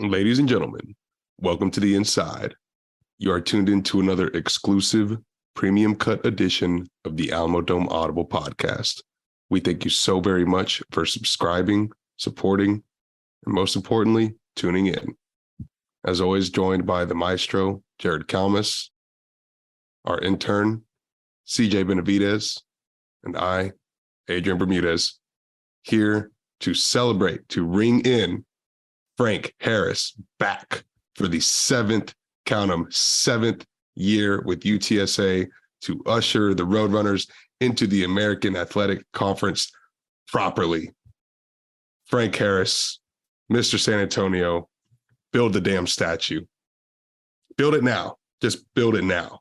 Ladies and gentlemen, welcome to the Inside. You are tuned into another exclusive premium cut edition of the Alamo Dome Audible podcast. We thank you so very much for subscribing, supporting, and most importantly, tuning in. As always, joined by the maestro, Jared Kalmus, our intern, CJ Benavidez, and I, Adrian Bermudez, here to celebrate, to ring in Frank Harris back for the seventh year with UTSA to usher the Roadrunners into the American Athletic Conference properly. Frank Harris, Mr. San Antonio, build the damn statue. Build it now. Just build it now.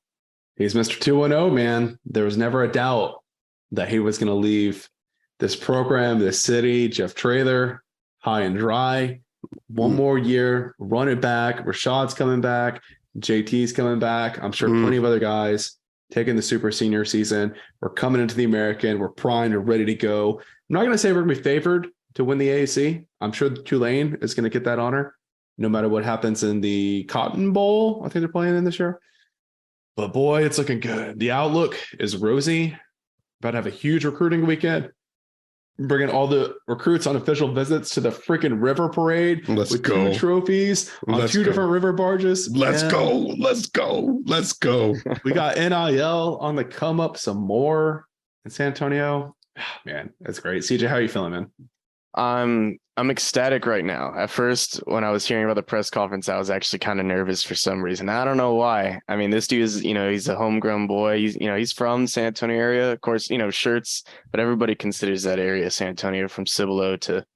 He's Mr. 210, man. There was never a doubt that he was going to leave this program, this city, Jeff Traylor, high and dry. One more year, run it back. Rashad's coming back. JT's coming back. I'm sure plenty of other guys taking the super senior season. We're coming into the American. We're primed and ready to go. I'm not going to say we're going to be favored to win the AAC. I'm sure Tulane is going to get that honor no matter what happens in the Cotton Bowl. I think they're playing in this year. But boy, it's looking good. The outlook is rosy. About to have a huge recruiting weekend. Bringing all the recruits on official visits to the freaking river parade with go. 2 trophies on two different river barges. Let's go. We got NIL on the come up some more in San Antonio. Man, that's great. CJ, how are you feeling, man? I'm ecstatic right now. At first, when I was hearing about the press conference, I was actually kind of nervous for some reason. I don't know why. I mean, this dude is, he's a homegrown boy. He's from San Antonio area. Of course, Shirts, but everybody considers that area San Antonio, from Cibolo to,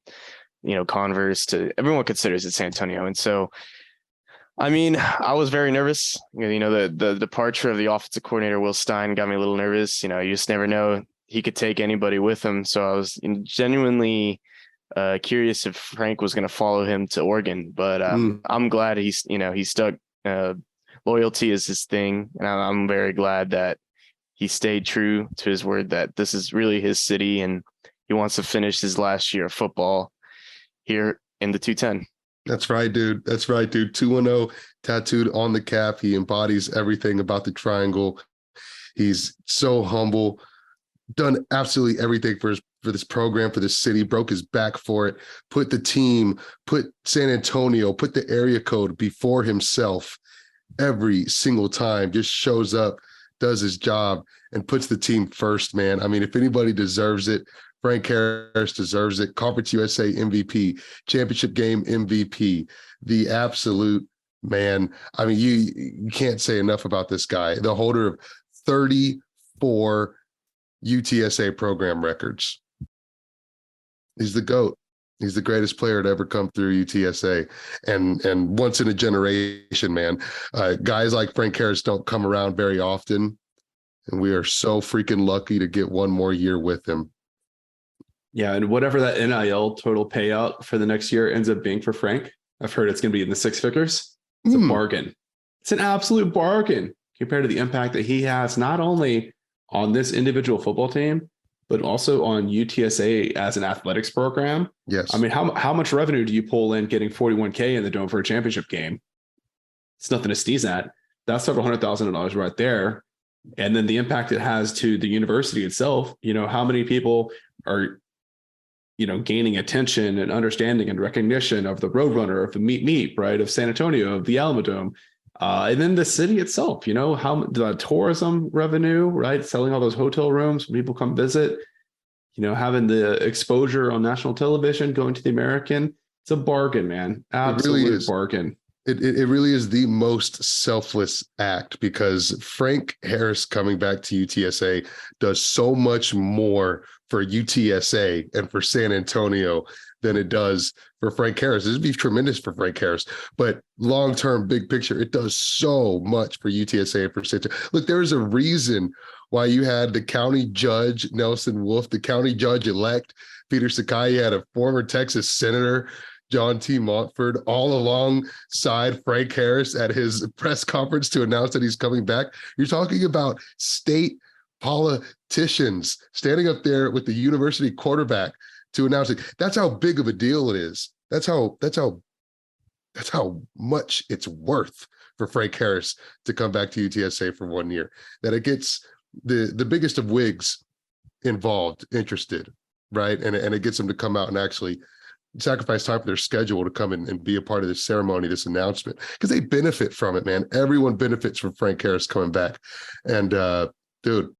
Converse to everyone considers it San Antonio. And so, I mean, I was very nervous. The departure of the offensive coordinator, Will Stein, got me a little nervous. You just never know. He could take anybody with him. So I was genuinely curious if Frank was going to follow him to Oregon, but I'm glad he's stuck. Loyalty is his thing, and I'm very glad that he stayed true to his word that this is really his city, and he wants to finish his last year of football here in the 210. That's right, dude. 210 tattooed on the calf. He embodies everything about the triangle. He's so humble, done absolutely everything for this program, for this city, broke his back for it, put the team, put San Antonio, put the area code before himself every single time, just shows up, does his job, and puts the team first, man. I mean, if anybody deserves it, Frank Harris deserves it. Conference USA MVP, championship game MVP, the absolute man. I mean, you can't say enough about this guy, the holder of 34 UTSA program records. He's the GOAT. He's the greatest player to ever come through UTSA, and once in a generation, man. Guys like Frank Harris don't come around very often, and we are so freaking lucky to get one more year with him. Yeah, and whatever that NIL total payout for the next year ends up being for Frank, I've heard it's going to be in the 6 figures. It's a bargain. It's an absolute bargain compared to the impact that he has not only on this individual football team, but also on UTSA as an athletics program. Yes. I mean, how much revenue do you pull in getting $41K in the Dome for a championship game? It's nothing to sneeze at. That's several $100,000 right there. And then the impact it has to the university itself. How many people are, gaining attention and understanding and recognition of the Roadrunner, of the Meet, right, of San Antonio, of the Alamo Dome. And then the city itself, how the tourism revenue, right? Selling all those hotel rooms when people come visit, having the exposure on national television, going to the American. It's a bargain, man. Absolute It really bargain. It really is the most selfless act, because Frank Harris coming back to UTSA does so much more for UTSA and for San Antonio than it does for Frank Harris. This would be tremendous for Frank Harris, but long-term, big picture, it does so much for UTSA and for San Antonio. Look, there's a reason why you had the county judge, Nelson Wolf, the county judge-elect, Peter Sakai. You had a former Texas senator, John T. Montford, all alongside Frank Harris at his press conference to announce that he's coming back. You're talking about state politicians standing up there with the university quarterback to announce it. That's how big of a deal it is. That's how That's how much it's worth for Frank Harris to come back to UTSA for 1 year. That it gets the biggest of wigs involved, interested, right? And it gets them to come out and actually sacrifice time for their schedule to come in and be a part of this ceremony, this announcement, because they benefit from it, man. Everyone benefits from Frank Harris coming back. And dude,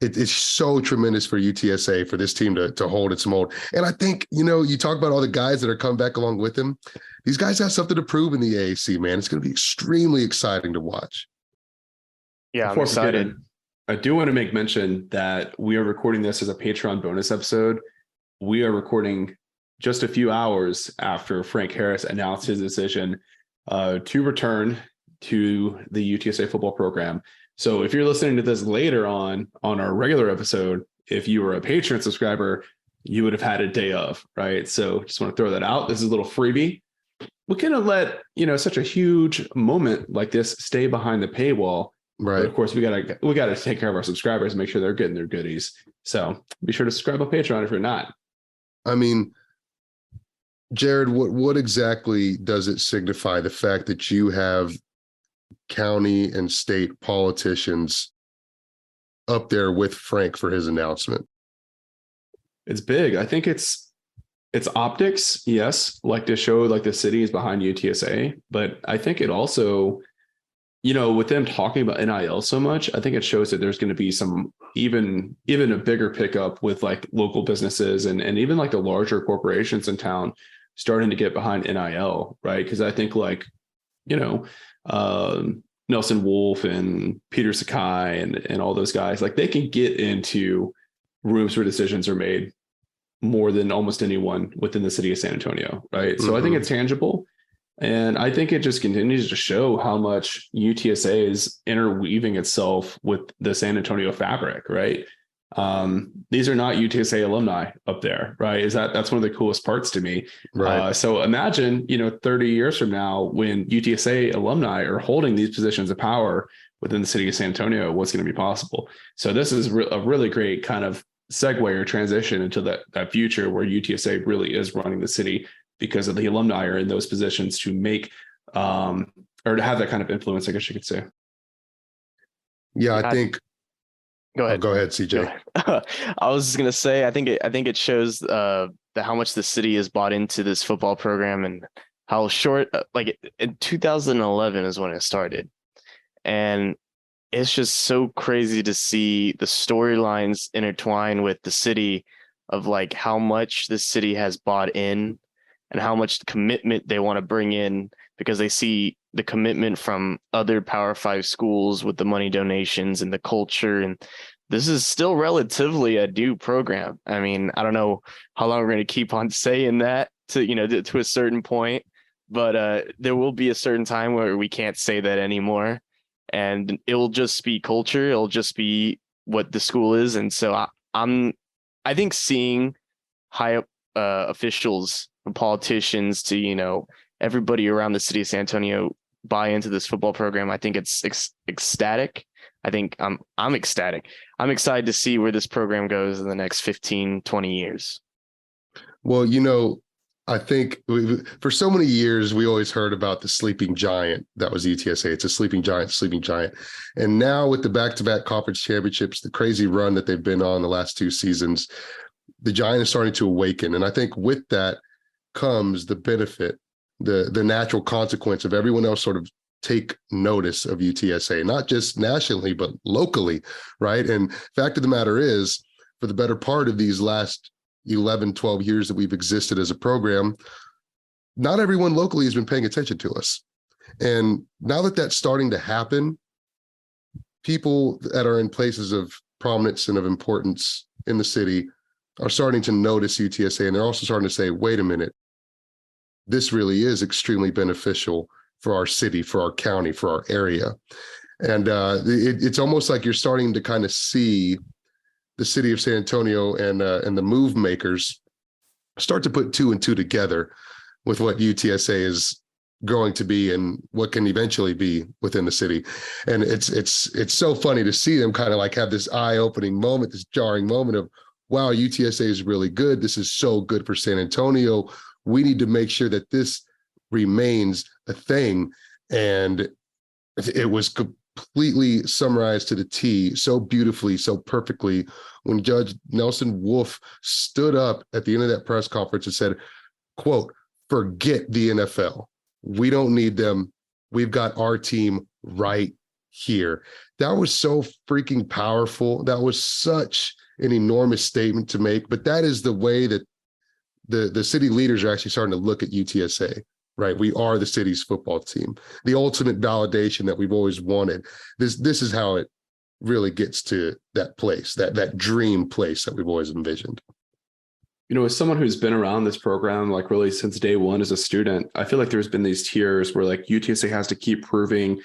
it's so tremendous for UTSA, for this team to hold its mold. And I think, you talk about all the guys that are coming back along with him. These guys have something to prove in the AAC, man. It's going to be extremely exciting to watch. Yeah, Before I'm excited. forgetting, I do want to make mention that we are recording this as a Patreon bonus episode. We are recording just a few hours after Frank Harris announced his decision to return to the UTSA football program. So if you're listening to this later on our regular episode, if you were a Patreon subscriber, you would have had a day of, right? So just want to throw that out. This is a little freebie. We couldn't let, such a huge moment like this stay behind the paywall. Right. But of course, we gotta take care of our subscribers and make sure they're getting their goodies. So be sure to subscribe on Patreon if you're not. I mean, Jared, what exactly does it signify, the fact that you have county and state politicians up there with Frank for his announcement? It's big. I think it's optics, yes, like to show like the city is behind UTSA, but I think it also, with them talking about NIL so much, I think it shows that there's going to be some even a bigger pickup with like local businesses and even like the larger corporations in town starting to get behind NIL, right? Because I think like, Nelson Wolf and Peter Sakai and all those guys, like they can get into rooms where decisions are made more than almost anyone within the city of San Antonio, right? Mm-hmm. So I think it's tangible. And I think it just continues to show how much UTSA is interweaving itself with the San Antonio fabric, right? These are not UTSA alumni up there, right? That's one of the coolest parts to me. Right. So imagine, 30 years from now, when UTSA alumni are holding these positions of power within the city of San Antonio, what's going to be possible? So this is a really great kind of segue or transition into that future where UTSA really is running the city, because of the alumni are in those positions to make or to have that kind of influence, I guess you could say. Yeah, I think. Go ahead. Go ahead, CJ. I was just gonna say, I think it shows how much the city has bought into this football program and how short, like in 2011 is when it started, and it's just so crazy to see the storylines intertwine with the city of like how much the city has bought in and how much commitment they want to bring in, because they see the commitment from other Power 5 schools with the money donations and the culture. And this is still relatively a new program. I mean, I don't know how long we're going to keep on saying that to a certain point, but there will be a certain time where we can't say that anymore. And it will just be culture. It'll just be what the school is. And so I think seeing high up officials, politicians to, everybody around the city of San Antonio buy into this football program, I think it's ecstatic. I think I'm ecstatic. I'm excited to see where this program goes in the next 15, 20 years. Well, I think for so many years, we always heard about the sleeping giant that was UTSA. It's a sleeping giant. And now with the back-to-back conference championships, the crazy run that they've been on the last 2 seasons, the giant is starting to awaken. And I think with that comes the benefit, the natural consequence of everyone else sort of take notice of UTSA, not just nationally, but locally, right? And fact of the matter is, for the better part of these last 11, 12 years that we've existed as a program, not everyone locally has been paying attention to us. And now that that's starting to happen, people that are in places of prominence and of importance in the city are starting to notice UTSA, and they're also starting to say, wait a minute, this really is extremely beneficial for our city, for our county, for our area. And it's almost like you're starting to kind of see the city of San Antonio and the move makers start to put 2 and 2 together with what UTSA is going to be and what can eventually be within the city. And it's so funny to see them kind of like have this eye-opening moment, this jarring moment of, wow, UTSA is really good. This is so good for San Antonio. We need to make sure that this remains a thing. And it was completely summarized to the T so beautifully, so perfectly when Judge Nelson Wolff stood up at the end of that press conference and said, quote, "Forget the NFL. We don't need them. We've got our team right here." That was so freaking powerful. That was such an enormous statement to make, but that is the way that the city leaders are actually starting to look at UTSA, right? We are the city's football team, the ultimate validation that we've always wanted. This is how it really gets to that place, that dream place that we've always envisioned. You know, as someone who's been around this program, like really since day one as a student, I feel like there's been these tiers where like UTSA has to keep proving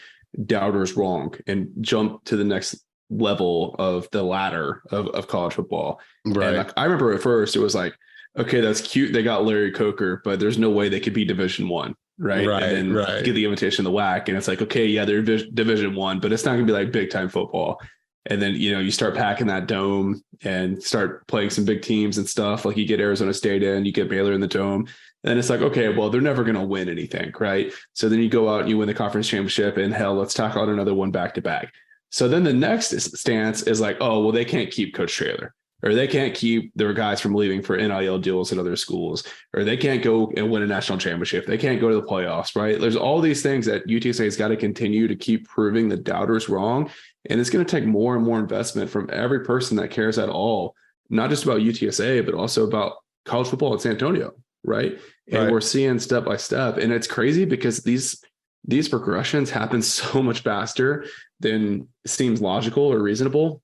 doubters wrong and jump to the next level of the ladder of college football. Right. And like, I remember at first it was like, okay, that's cute. They got Larry Coker, but there's no way they could be Division I. Right. And then get the invitation to the WAC. And it's like, okay, yeah, they're Division I, but it's not gonna be like big time football. And then, you know, you start packing that dome and start playing some big teams and stuff. Like you get Arizona State in, you get Baylor in the dome. And it's like, okay, well, they're never going to win anything, right? So then you go out and you win the conference championship, and hell, let's tack on another one back to back. So then the next stance is like, oh, well, they can't keep Coach Traylor, or they can't keep their guys from leaving for NIL deals at other schools, or they can't go and win a national championship. They can't go to the playoffs, right? There's all these things that UTSA has got to continue to keep proving the doubters wrong. And it's going to take more and more investment from every person that cares at all, not just about UTSA, but also about college football in San Antonio, right? And we're seeing step by step. And it's crazy because these progressions happen so much faster than seems logical or reasonable.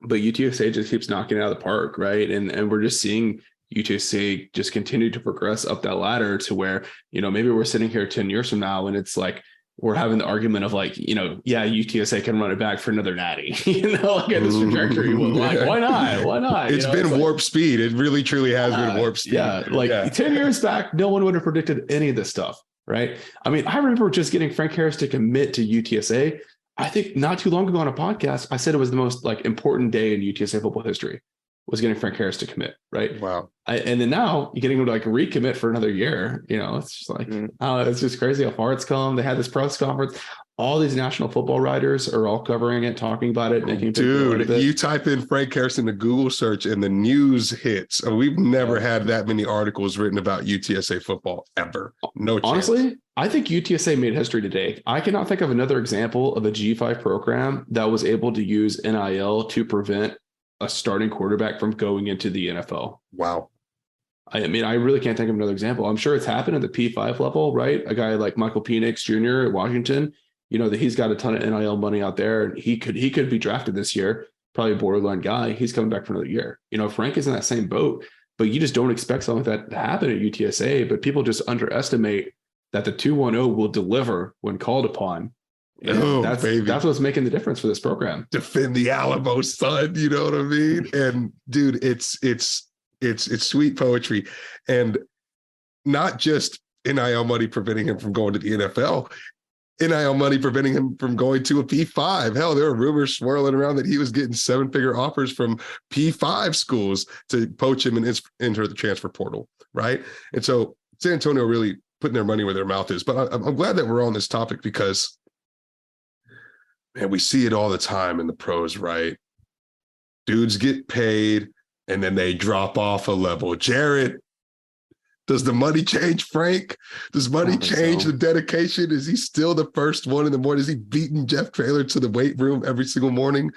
But UTSA just keeps knocking it out of the park, right? And we're just seeing UTSA just continue to progress up that ladder to where, you know, maybe we're sitting here 10 years from now and it's like, we're having the argument of like, you know, yeah, UTSA can run it back for another natty, you know, like at this trajectory. Like, why not? Why not? It's been warp speed. It really, truly has been warp speed. Yeah. Like 10 years back, no one would have predicted any of this stuff. Right. I mean, I remember just getting Frank Harris to commit to UTSA. I think not too long ago on a podcast, I said it was the most like important day in UTSA football history was getting Frank Harris to commit. Right. Wow. And then now you're getting him to like recommit for another year. You know, it's just like, it's just crazy how far it's come. They had this press conference. All these national football writers are all covering it, talking about it, making dude, you type in Frank Harris in the Google search and the news hits. We've never had that many articles written about UTSA football ever. No chance. Honestly, I think UTSA made history today. I cannot think of another example of a G5 program that was able to use NIL to prevent a starting quarterback from going into the NFL. Wow. I mean, I really can't think of another example. I'm sure it's happened at the P5 level, right? A guy like Michael Penix Jr. at Washington, you know, that he's got a ton of NIL money out there and he could be drafted this year, probably a borderline guy. He's coming back for another year. You know, Frank is in that same boat, but you just don't expect something like that to happen at UTSA, but people just underestimate that the 210 will deliver when called upon. That's what's making the difference for this program. Defend the Alamo, son. You know what I mean? And dude, it's sweet poetry, and not just NIL money preventing him from going to the NFL. NIL money preventing him from going to a P5. Hell, there were rumors swirling around that he was getting 7-figure offers from P5 schools to poach him and enter the transfer portal, right? And so San Antonio really putting their money where their mouth is. But I'm glad that we're on this topic because, man, we see it all the time in the pros, right? Dudes get paid and then they drop off a level. Jared, does the money change Frank? Does money change the dedication? Is he still the first one in the morning? Is he beating Jeff Traylor to the weight room every single morning?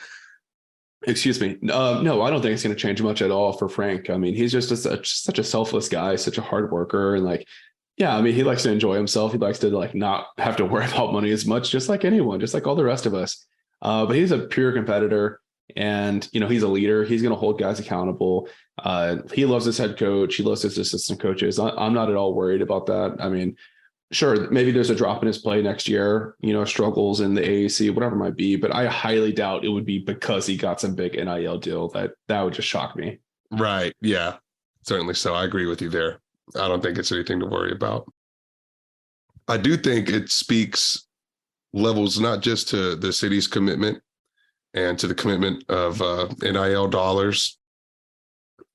Excuse me. No, I don't think it's going to change much at all for Frank. I mean, he's just such a selfless guy, such a hard worker. And like, yeah, I mean, he likes to enjoy himself. He likes to like not have to worry about money as much, just like anyone, just like all the rest of us. But he's a pure competitor. And, you know, he's a leader. He's going to hold guys accountable. He loves his head coach. He loves his assistant coaches. I'm not at all worried about that. I mean, sure, maybe there's a drop in his play next year, you know, struggles in the AAC, whatever it might be. But I highly doubt it would be because he got some big NIL deal. That would just shock me. Right. Yeah, certainly so. I agree with you there. I don't think it's anything to worry about. I do think it speaks levels not just to the city's commitment and to the commitment of NIL dollars,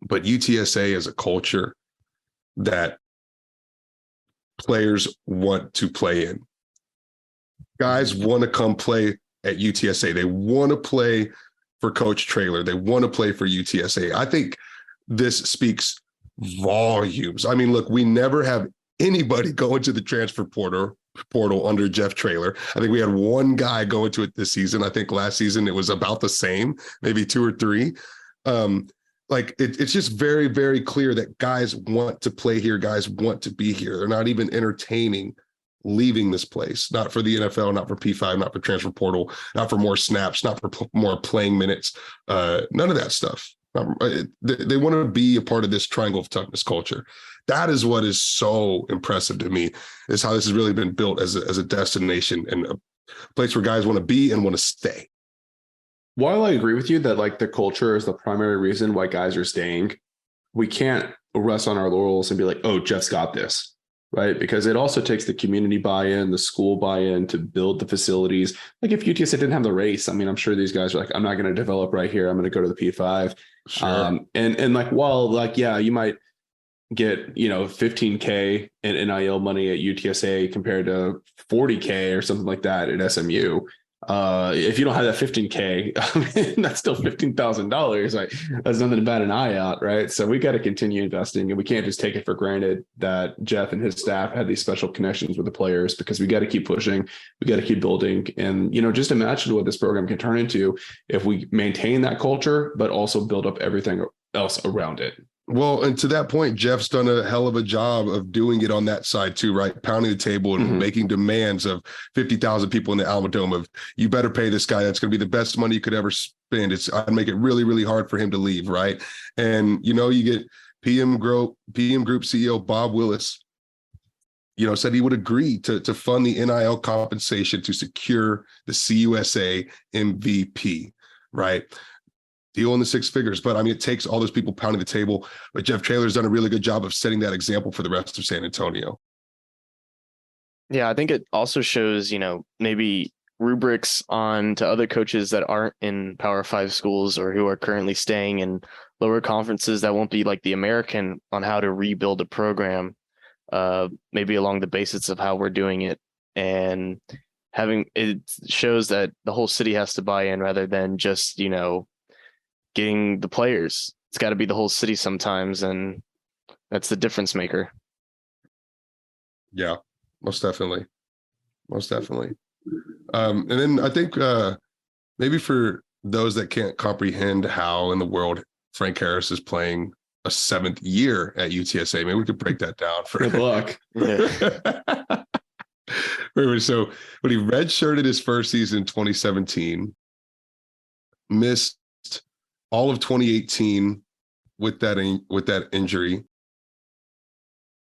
but UTSA as a culture that players want to play in. Guys want to come play at UTSA. They want to play for Coach Traylor. They want to play for UTSA. I think this speaks volumes. I mean, look, we never have anybody go into the transfer portal under Jeff Traylor. I think we had one guy go into it this season. I think last season it was about the same, maybe 2 or 3. It's just very, very clear that guys want to play here. Guys want to be here. They're not even entertaining leaving this place, not for the NFL, not for P5, not for transfer portal, not for more snaps, not for more playing minutes, none of that stuff. They want to be a part of this triangle of toughness culture. That is what is so impressive to me, is how this has really been built as a destination and a place where guys want to be and want to stay. While I agree with you that like the culture is the primary reason why guys are staying, we can't rest on our laurels and be like, oh, Jeff's got this. Right. Because it also takes the community buy-in, the school buy-in to build the facilities. Like if UTSA didn't have the race, I mean, I'm sure these guys are like, I'm not going to develop right here. I'm going to go to the P5. Sure. And like, well, like, yeah, you might get, $15K in NIL money at UTSA compared to $40K or something like that at SMU. If you don't have that 15K, I mean, that's still $15,000. Like that's nothing to bat an eye out, right? So we got to continue investing, and we can't just take it for granted that Jeff and his staff had these special connections with the players, because we got to keep pushing, we got to keep building, and just imagine what this program can turn into if we maintain that culture, but also build up everything else around it. Well, and to that point, Jeff's done a hell of a job of doing it on that side too, right? Pounding the table and making demands of 50,000 people in the Alamo Dome of, you better pay this guy. That's going to be the best money you could ever spend. I'd make it really, really hard for him to leave, right? And, you get PM Group CEO Bob Willis, said he would agree to fund the NIL compensation to secure the CUSA MVP, right? Deal in the 6 figures. But I mean, it takes all those people pounding the table. But Jeff Traylor's done a really good job of setting that example for the rest of San Antonio. Yeah, I think it also shows, maybe rubrics on to other coaches that aren't in Power 5 schools or who are currently staying in lower conferences that won't be like the American, on how to rebuild a program, maybe along the basis of how we're doing it. And it shows that the whole city has to buy in rather than just, getting the players. It's got to be the whole city sometimes, and that's the difference maker. Yeah, most definitely. And then I think maybe for those that can't comprehend how in the world Frank Harris is playing a 7th year at UTSA, maybe we could break that down. For good luck. So when he redshirted his first season in 2017, missed all of 2018 with that injury.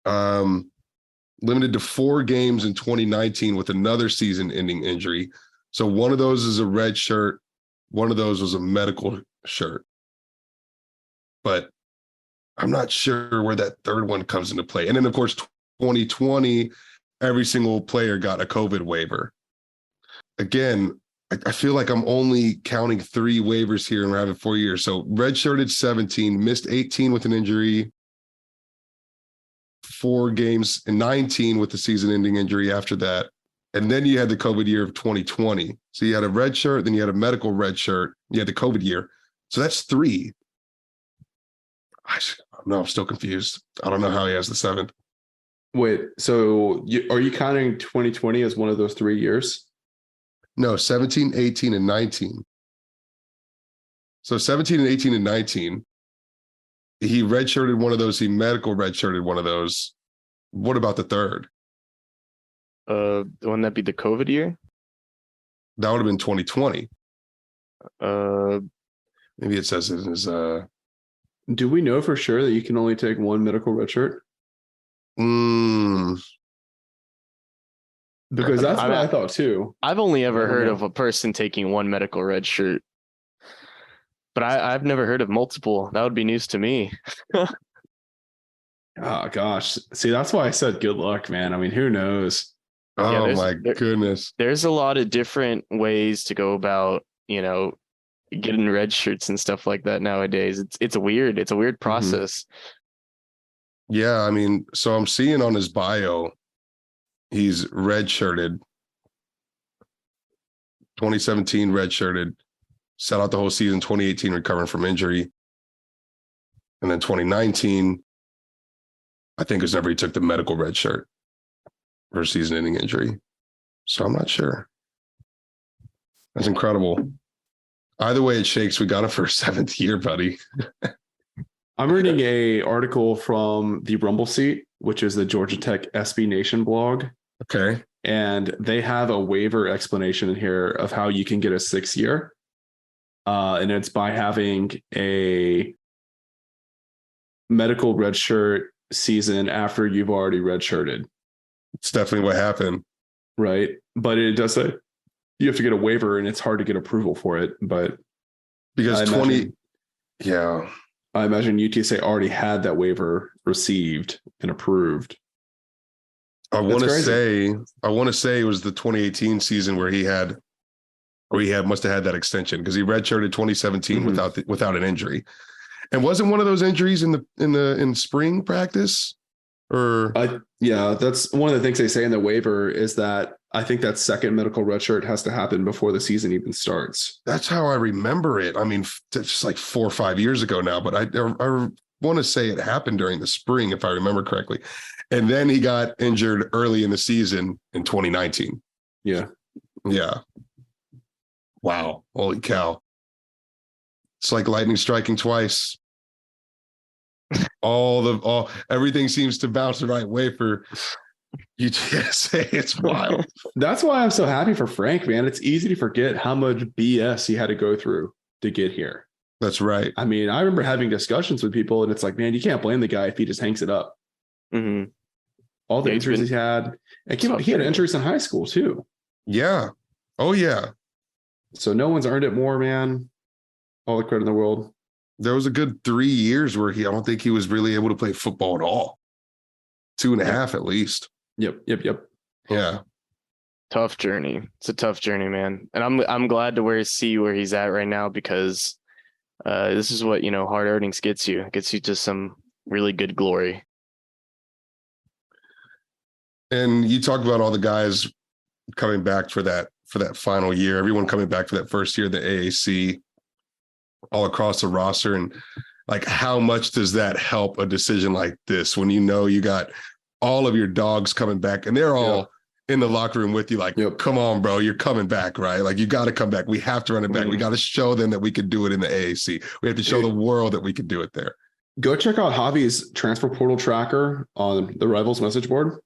Limited to 4 games in 2019 with another season-ending injury. So one of those is a red shirt, one of those was a medical shirt. But I'm not sure where that third one comes into play. And then, of course, 2020, every single player got a COVID waiver. Again, I feel like I'm only counting 3 waivers here and we're having 4 years. So redshirted 17, missed 18 with an injury, 4 games in 19 with the season-ending injury after that. And then you had the COVID year of 2020. So you had a red shirt, then you had a medical red shirt, you had the COVID year. So that's 3. I'm still confused. I don't know how he has the 7th. Wait, so are you counting 2020 as one of those 3 years? No, 17, 18, and 19. So 17 and 18 and 19, he redshirted one of those. He medical redshirted one of those. What about the third? Wouldn't that be the COVID year? That would have been 2020. Maybe it says it is. Do we know for sure that you can only take one medical redshirt? Because that's what I thought too. I've only ever heard of a person taking one medical red shirt, but I've never heard of multiple. That would be news to me. Oh gosh. See, that's why I said good luck, man. I mean, who knows? Oh my goodness. There's a lot of different ways to go about, getting red shirts and stuff like that nowadays. It's a weird process. Yeah, I mean, so I'm seeing on his bio, He's redshirted. 2017 redshirted. Sat out the whole season. 2018 recovering from injury. And then 2019, I think is whenever he took the medical red shirt for season-ending injury. So I'm not sure. That's incredible. Either way it shakes, we got him for a 7th year, buddy. I'm reading a article from the Rumble Seat, which is the Georgia Tech SB Nation blog. Okay. And they have a waiver explanation in here of how you can get a 6th year. And it's by having a medical redshirt season after you've already redshirted. It's definitely what happened. Right. But it does say you have to get a waiver and it's hard to get approval for it. But because I imagine UTSA already had that waiver received and approved. I want to say it was the 2018 season where he must have had that extension because he redshirted 2017 without an injury. And wasn't one of those injuries in spring practice? That's one of the things they say in the waiver is that I think that second medical redshirt has to happen before the season even starts. That's how I remember it. I mean, it's just like 4 or 5 years ago now, but I want to say it happened during the spring, if I remember correctly. And then he got injured early in the season in 2019. Yeah. Yeah. Wow. Holy cow. It's like lightning striking twice. Everything seems to bounce the right way for UTSA. It's wild. That's why I'm so happy for Frank, man. It's easy to forget how much BS he had to go through to get here. That's right. I mean, I remember having discussions with people, and it's like, man, you can't blame the guy if he just hangs it up. Mm-hmm. All the injuries he had. He had injuries in high school too. Yeah. Oh yeah. So no one's earned it more, man. All the credit in the world. There was a good 3 years where I don't think he was really able to play football at all. 2.5 at least. Yep. Yeah. Tough journey. It's a tough journey, man. And I'm glad to see where he's at right now because this is what, hard earnings gets you. It gets you to some really good glory. And you talk about all the guys coming back for that final year, everyone coming back for that first year of the AAC all across the roster. And like, how much does that help a decision like this when you got all of your dogs coming back and they're all in the locker room with you like, come on, bro, you're coming back, right? Like, you got to come back. We have to run it back. We got to show them that we could do it in the AAC. We have to show the world that we could do it there. Go check out Javi's transfer portal tracker on the Rivals message board.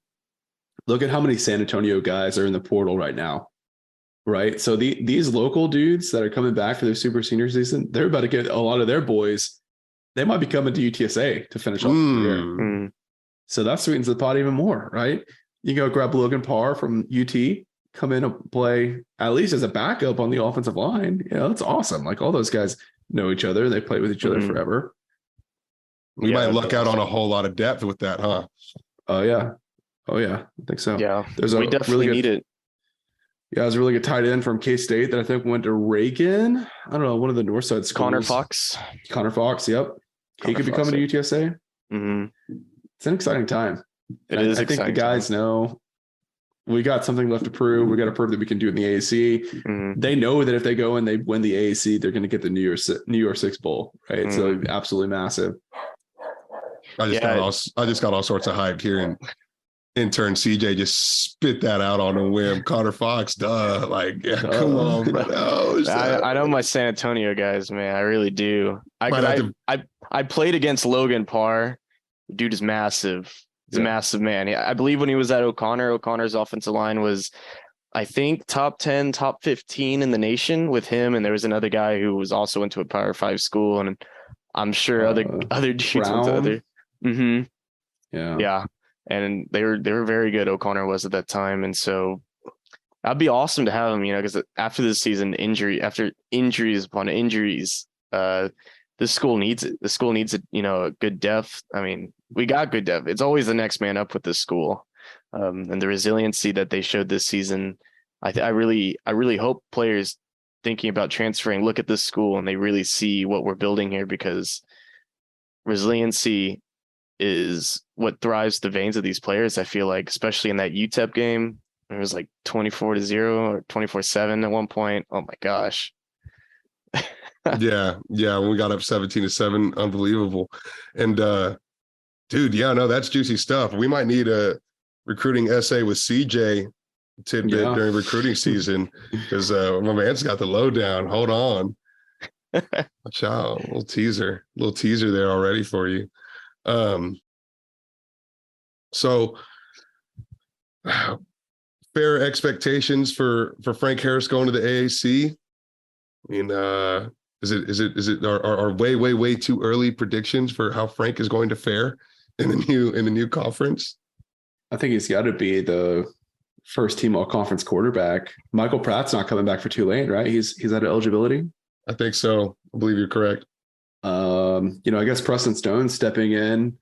Look at how many San Antonio guys are in the portal right now. Right. So these local dudes that are coming back for their super senior season, they're about to get a lot of their boys. They might be coming to UTSA to finish off the career. So that sweetens the pot even more, right? You go grab Logan Parr from UT, come in and play at least as a backup on the offensive line. That's awesome. Like, all those guys know each other. They play with each other forever. We might luck out on a whole lot of depth with that, huh? Oh yeah. I think so. Yeah. We definitely need it. Yeah, it was a really good tight end from K-State that I think went to Reagan. I don't know, one of the north side schools. Connor Fox, yep. He could be coming to UTSA. Mm-hmm. It's an exciting time. It is. I think the guys know we got something left to prove. We got to prove that we can do it in the AAC. Mm-hmm. They know that if they go and they win the AAC, they're going to get the New Year's Six Bowl, right? So absolutely massive. I just got all sorts of hype here, and intern CJ just spit that out on a whim. Connor Fox, duh. Like, come on, bro. I know my San Antonio guys, man. I really do. I played against Logan Parr. Dude is massive. He's a massive man. I believe when he was at O'Connor's offensive line was, I think, top 10, top 15 in the nation with him. And there was another guy who was also into a Power 5 school. And I'm sure other dudes went to other. Mm-hmm. Yeah. And they were very good. O'Connor was at that time. And so that'd be awesome to have him, because after this season, after injuries upon injuries, this school needs it. The school needs a good depth. I mean, we got good depth. It's always the next man up with this school. And the resiliency that they showed this season, I really hope players thinking about transferring look at this school and they really see what we're building here, because resiliency is what drives the veins of these players. I feel like, especially in that UTEP game, it was like 24-0 or 24-7 at one point. Oh my gosh. Yeah, when we got up 17-7, unbelievable. And dude, yeah, no, that's juicy stuff. We might need a recruiting essay with CJ tidbit during recruiting season, because my man's got the lowdown. Hold on. Watch out. A little teaser there already for you. So fair expectations for Frank Harris going to the AAC. I mean, is it are way too early predictions for how Frank is going to fare in the new conference? I think he's got to be the first team all conference quarterback. Michael Pratt's not coming back for Tulane, right? He's out of eligibility. I think so. I believe you're correct. I guess Preston Stone's stepping in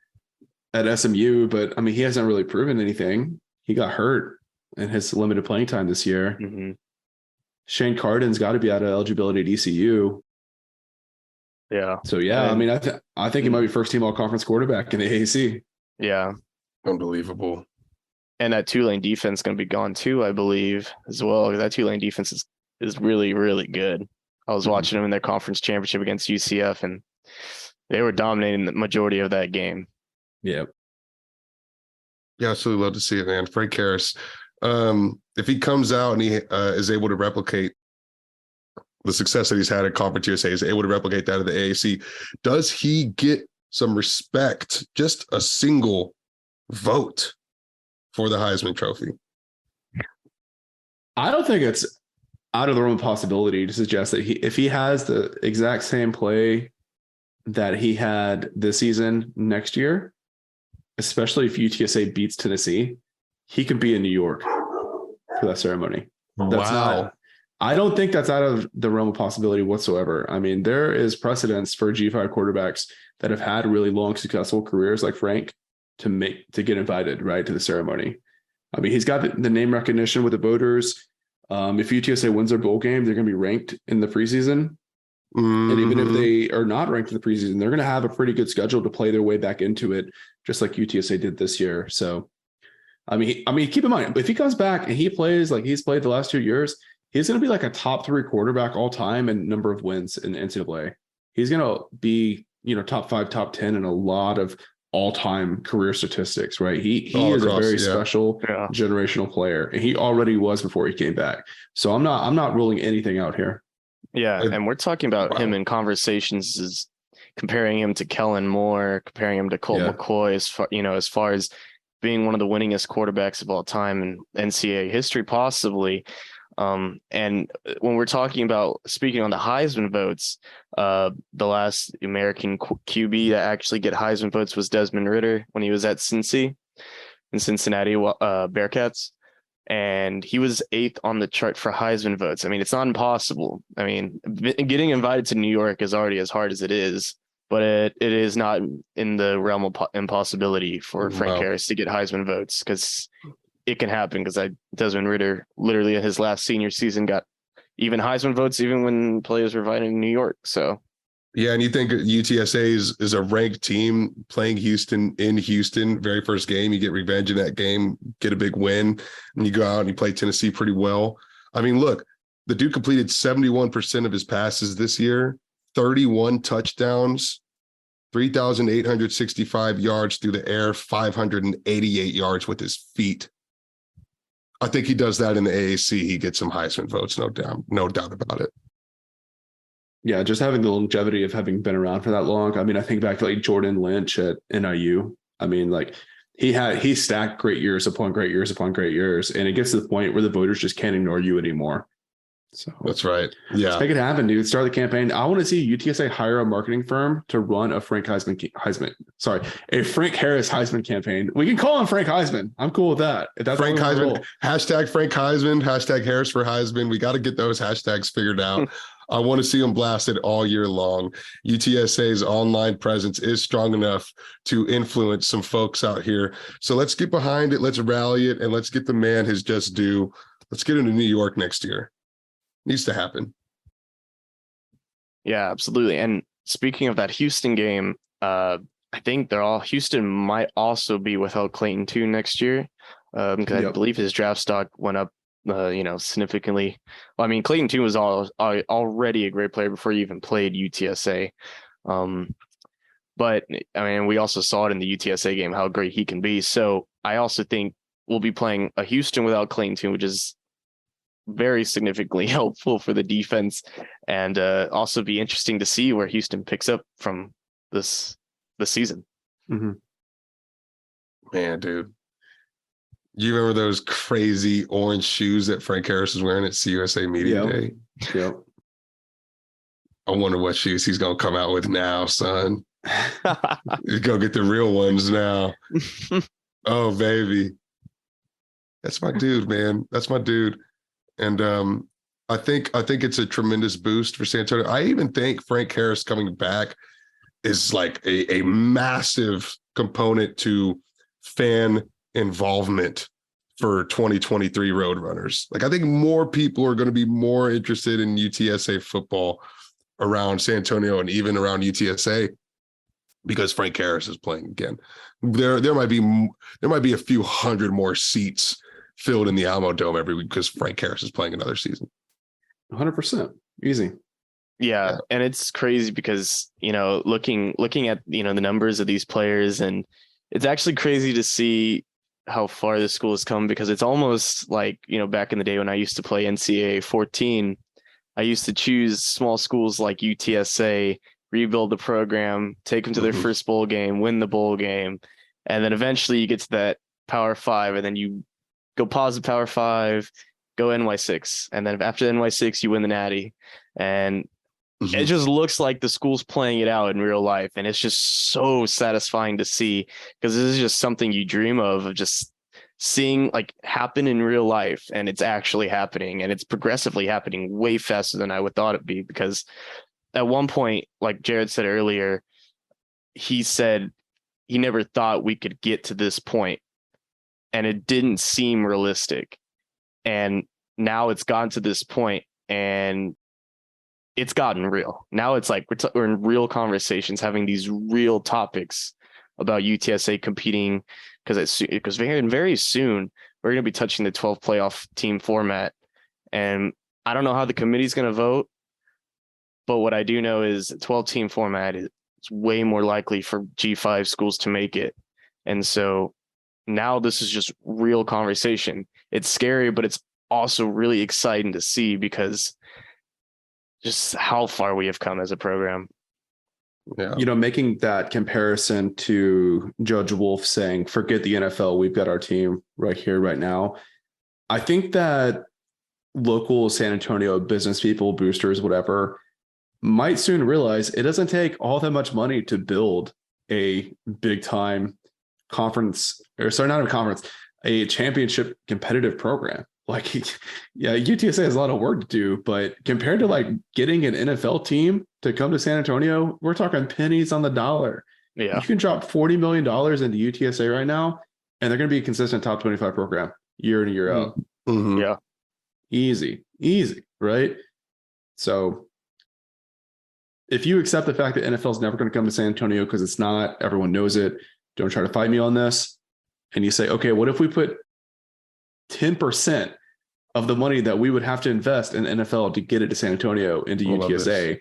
at SMU, but I mean, he hasn't really proven anything. He got hurt in his limited playing time this year. Mm-hmm. Shane Carden's got to be out of eligibility at ECU. Yeah. So I mean, I think he might be first team all conference quarterback in the AAC. Yeah. Unbelievable. And that Tulane defense is going to be gone too, I believe, as well. That Tulane defense is really, really good. I was watching them in their conference championship against UCF, and they were dominating the majority of that game. Yeah. Yeah, absolutely love to see it, man. Frank Harris, if he comes out and he is able to replicate the success that he's had at Conference USA, is able to replicate that at the AAC, does he get some respect, just a single vote for the Heisman Trophy? I don't think it's out of the realm of possibility to suggest that if he has the exact same play that he had this season next year, especially if UTSA beats Tennessee, he could be in New York for that ceremony. I don't think that's out of the realm of possibility whatsoever. I mean, there is precedence for G5 quarterbacks that have had really long, successful careers like Frank to get invited right to the ceremony. I mean, he's got the name recognition with the voters. If UTSA wins their bowl game, they're going to be ranked in the preseason. And even if they are not ranked in the preseason, they're going to have a pretty good schedule to play their way back into it, just like UTSA did this year. So, I mean, keep in mind, if he comes back and he plays like he's played the last 2 years, he's going to be like a top 3 quarterback all time in number of wins in the NCAA. He's going to be, top 5, top 10 in a lot of all-time career statistics, right? He is a very special generational player, and he already was before he came back. So I'm not ruling anything out here. Yeah, and we're talking about him in conversations as comparing him to Kellen Moore, comparing him to Colt McCoy, as far as being one of the winningest quarterbacks of all time in NCAA history, possibly. And when we're talking about speaking on the Heisman votes, the last American QB to actually get Heisman votes was Desmond Ridder when he was at Cincinnati Bearcats. And he was 8th on the chart for Heisman votes. I mean, it's not impossible. I mean, getting invited to New York is already as hard as it is, but it is not in the realm of impossibility for Frank Harris to get Heisman votes, because it can happen, because Desmond Ridder literally in his last senior season got even Heisman votes, even when players were invited in New York. So, yeah. And you think UTSA is a ranked team playing Houston in Houston, very first game, you get revenge in that game, get a big win, and you go out and you play Tennessee pretty well. I mean, look, the dude completed 71% of his passes this year, 31 touchdowns, 3,865 yards through the air, 588 yards with his feet. I think he does that in the AAC. He gets some Heisman votes, no doubt about it. Yeah, just having the longevity of having been around for that long. I mean, I think back to like Jordan Lynch at NIU. I mean, like he stacked great years upon great years upon great years, and it gets to the point where the voters just can't ignore you anymore. So that's right. Yeah, let's make it happen, dude. Start the campaign. I want to see UTSA hire a marketing firm to run a Frank Harris Heisman campaign. We can call him Frank Heisman. I'm cool with that. If that's Frank Heisman. Hashtag Frank Heisman. Hashtag Harris for Heisman. We got to get those hashtags figured out. I want to see them blasted all year long. UTSA's online presence is strong enough to influence some folks out here. So let's get behind it. Let's rally it, and let's get the man his just due. Let's get into New York next year. Needs to happen. Yeah, absolutely. And speaking of that Houston game, I think Houston might also be without Clayton too next year, because I believe his draft stock went up, significantly. Well, I mean, Clayton too was already a great player before he even played UTSA. But I mean, we also saw it in the UTSA game how great he can be. So I also think we'll be playing a Houston without Clayton, which is very significantly helpful for the defense, and also be interesting to see where Houston picks up from this season. Mm-hmm. Man, dude, you remember those crazy orange shoes that Frank Harris was wearing at CUSA Media Day? Yep. I wonder what shoes he's gonna come out with now, son. He's gonna get the real ones now. Oh, baby. That's my dude, man. That's my dude. And I think it's a tremendous boost for San Antonio. I even think Frank Harris coming back is like a massive component to fan involvement for 2023 Roadrunners. Like, I think more people are going to be more interested in UTSA football around San Antonio and even around UTSA because Frank Harris is playing again. There might be a few hundred more seats filled in the Alamo Dome every week because Frank Harris is playing another season. 100%. Easy. Yeah, and it's crazy because, looking at, the numbers of these players, and it's actually crazy to see how far the school has come, because it's almost like, back in the day when I used to play NCAA 14, I used to choose small schools like UTSA, rebuild the program, take them to their first bowl game, win the bowl game, and then eventually you get to that Power 5, and then you go pause the Power 5, go NY6, and then after the NY6 you win the Natty, and it just looks like the school's playing it out in real life, and it's just so satisfying to see, because this is just something you dream of just seeing like happen in real life, and it's actually happening, and it's progressively happening way faster than I would thought it'd be. Because at one point, like Jared said earlier, he said he never thought we could get to this point, and it didn't seem realistic, and now it's gotten to this point, and it's gotten real. Now it's like we're in real conversations, having these real topics about UTSA competing, because very soon we're going to be touching the 12 playoff team format, and I don't know how the committee's going to vote, but what I do know is 12 team format is way more likely for G5 schools to make it, and so now this is just real conversation. It's scary, but it's also really exciting to see, because just how far we have come as a program. Yeah. Making that comparison to Judge Wolf saying, forget the NFL, we've got our team right here, right now. I think that local San Antonio business people, boosters, whatever, might soon realize it doesn't take all that much money to build a big time conference, or sorry, not a conference, a championship competitive program. Like, yeah, UTSA has a lot of work to do, but compared to like getting an NFL team to come to San Antonio, we're talking pennies on the dollar. Yeah. You can drop $40 million into UTSA right now, and they're going to be a consistent top 25 program year in and year out. Mm-hmm. Yeah. Easy, right? So if you accept the fact that NFL is never going to come to San Antonio because it's not, everyone knows it, don't try to fight me on this. And you say, okay, what if we put 10% of the money that we would have to invest in NFL to get it to San Antonio into UTSA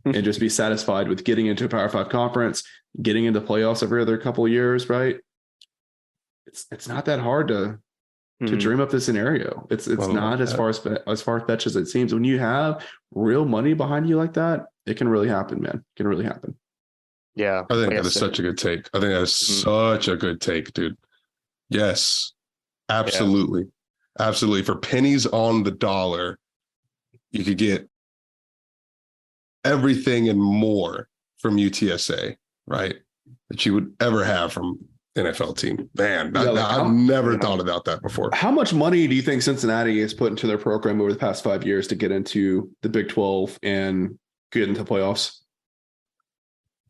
and just be satisfied with getting into a Power 5 conference, getting into playoffs every other couple of years, right? It's not that hard to dream up this scenario. It's not as far-fetched as it seems. When you have real money behind you like that, it can really happen, man. It can really happen. Yeah. I think that is such a good take. I think that is such a good take, dude. Yes. Absolutely. Yeah. Absolutely. For pennies on the dollar, you could get everything and more from UTSA, right? That you would ever have from NFL team. Man, I've never thought about that before. How much money do you think Cincinnati has put into their program over the past 5 years to get into the Big 12 and get into playoffs?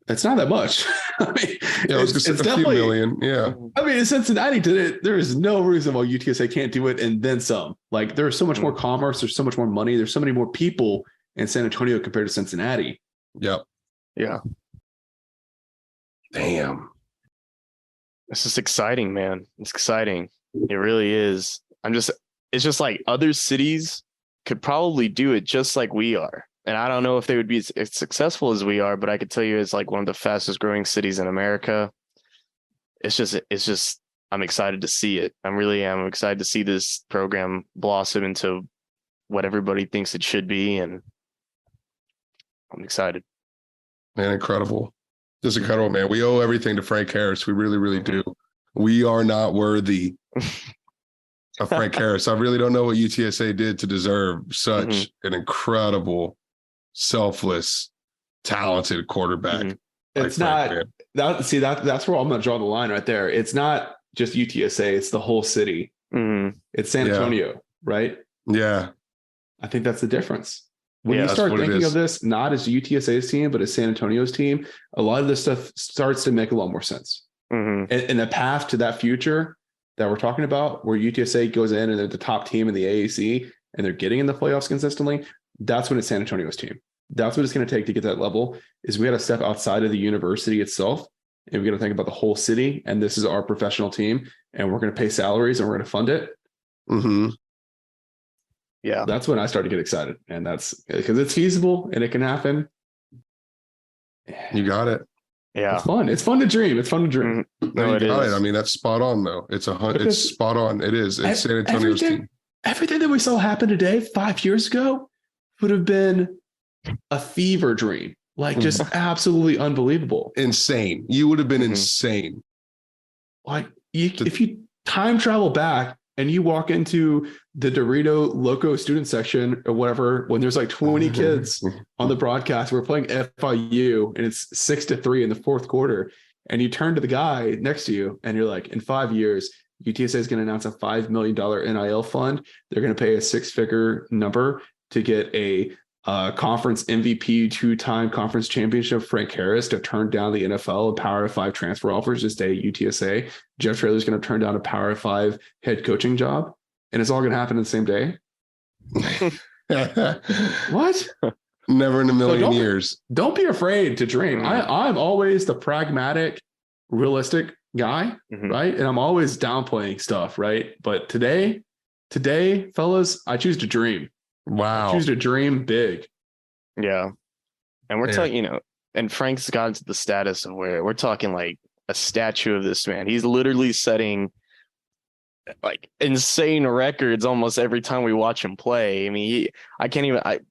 It's not that much. I mean, it's a few million. Yeah. I mean, Cincinnati did it. There is no reason why UTSA can't do it, and then some. Like, there's so much more commerce. There's so much more money. There's so many more people in San Antonio compared to Cincinnati. Yep. Yeah. Damn. It's just exciting, man. It's exciting. It really is. It's just like other cities could probably do it just like we are. And I don't know if they would be as successful as we are, but I could tell you it's like one of the fastest growing cities in America. It's just, I'm excited to see it. I really am. I'm excited to see this program blossom into what everybody thinks it should be. And I'm excited. Man, incredible. Just incredible, man. We owe everything to Frank Harris. We really, really do. We are not worthy of Frank Harris. I really don't know what UTSA did to deserve such an incredible, selfless, talented quarterback. It's not that's where I'm gonna draw the line right there. It's not just UTSA, it's the whole city. It's San Antonio, right? Yeah. I think that's the difference. When you start thinking of this not as UTSA's team, but as San Antonio's team, a lot of this stuff starts to make a lot more sense. And the path to that future that we're talking about, where UTSA goes in and they're the top team in the AAC and they're getting in the playoffs consistently, that's when it's San Antonio's team. That's what it's going to take to get that level. Is we got to step outside of the university itself, and we got to think about the whole city. And this is our professional team, and we're going to pay salaries and we're going to fund it. Yeah, that's when I start to get excited, and that's because it's feasible and it can happen. You got it. Yeah, it's fun. It's fun to dream. It's fun to dream. No, you got it. I mean, that's spot on, though. It's spot on. It is. It's San Antonio's team. Everything that we saw happen today 5 years ago would have been a fever dream, like just absolutely unbelievable. Insane. You would have been insane. Like if you time travel back and you walk into the Dorito Loco student section or whatever, when there's like 20 kids on the broadcast, we're playing FIU and it's 6-3 in the fourth quarter. And you turn to the guy next to you and you're like, in 5 years, UTSA is going to announce a $5 million NIL fund. They're going to pay a 6-figure number to get a conference MVP, 2-time conference championship, Frank Harris, to turn down the NFL and Power 5 transfer offers to stay at UTSA. Jeff Traylor's going to turn down a Power 5 head coaching job. And it's all going to happen in the same day. What? Never in a million years. Don't be afraid to dream. I'm always the pragmatic, realistic guy, right? And I'm always downplaying stuff, right? But today, fellas, I choose to dream. Wow. I choose to dream big. Yeah. And we're talking, and Frank's gotten to the status of where we're talking like a statue of this man. He's literally setting like insane records almost every time we watch him play. I mean,